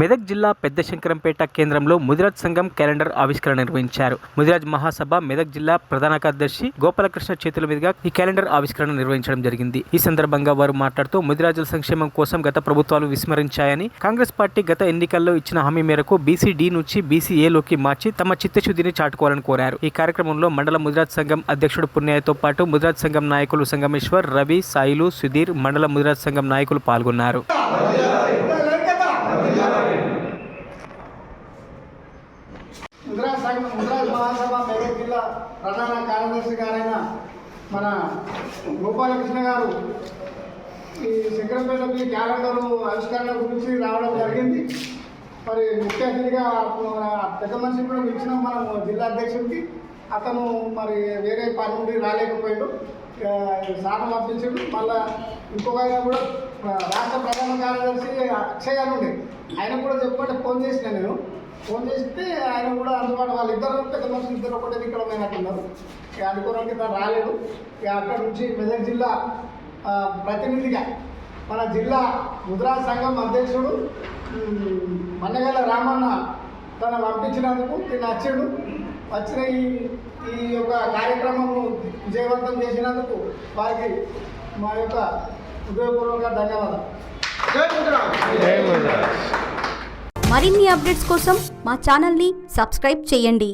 మెదక్ జిల్లా పెద్ద శంకరంపేట కేంద్రంలో ముదిరాజ్ సంఘం క్యాలెండర్ ఆవిష్కరణ నిర్వహించారు. ముదిరాజ్ మహాసభ మెదక్ జిల్లా ప్రధాన కార్యదర్శి గోపాలకృష్ణ చేతుల మీదుగా ఈ క్యాలెండర్ ఆవిష్కరణ నిర్వహించడం జరిగింది. ఈ సందర్భంగా వారు మాట్లాడుతూ ముదిరాజుల సంక్షేమం కోసం గత ప్రభుత్వాలు విస్మరించాయని, కాంగ్రెస్ పార్టీ గత ఎన్నికల్లో ఇచ్చిన హామీ మేరకు బీసీ-డి నుంచి బీసీ-ఏలోకి మార్చి తమ చిత్తశుద్ధిని చాటుకోవాలని కోరారు. ఈ కార్యక్రమంలో మండల ముదిరాజ్ సంఘం అధ్యక్షుడు పుణ్యయ్యతో పాటు ముదిరాజ్ సంఘం నాయకులు సంగమేశ్వర్, రవి, సాయిలు, సుధీర్, మండల ముదిరాజ్ సంఘం నాయకులు పాల్గొన్నారు. ముదిరాజ్ మహాసభ మెదక్ జిల్లా ప్రధాన కార్యదర్శి గారైన మన గోపాలకృష్ణ గారు ఈ శంకరంపేటకి క్యాలెండర్ ఆవిష్కరణ గురించి రావడం జరిగింది. మరి ముఖ్య అతిథిగా పెద్ద మనిషి కూడా ఇచ్చినాం మనం జిల్లా అధ్యక్షుడికి. అతను మరి వేరే పని నుండి రాలేకపోయాడు, సాధన పంపించాడు. మళ్ళీ ఇంకొక ఆయన కూడా రాష్ట్ర ప్రధాన కార్యదర్శి అక్షయ్ గారు ఉండే, ఆయన కూడా చెప్పమంటే ఫోన్ చేసిన నేను. ఫోన్ చేస్తే ఆయన కూడా అందుబాటు వాళ్ళిద్దరు పెద్ద మనుషులు ఇద్దరు ఒకటే ఇక్కడ ఉన్నట్టున్నారు. అనుకోవడానికి తను రాలేదు. అక్కడ నుంచి మెదక్ జిల్లా ప్రతినిధిగా మన జిల్లా ముదిరాజ్ సంఘం అధ్యక్షుడు మన్నగల రామన్న తను పంపించినందుకు తిని వచ్చాడు. వచ్చిన ఈ యొక్క కార్యక్రమంను విజయవంతం చేసినందుకు వారికి మా యొక్క హృదయపూర్వక ధన్యవాదాలు. జై ముదిరాజ్. మరిన్ని అప్డేట్స్ కోసం మా ఛానల్ని సబ్స్క్రైబ్ చేయండి.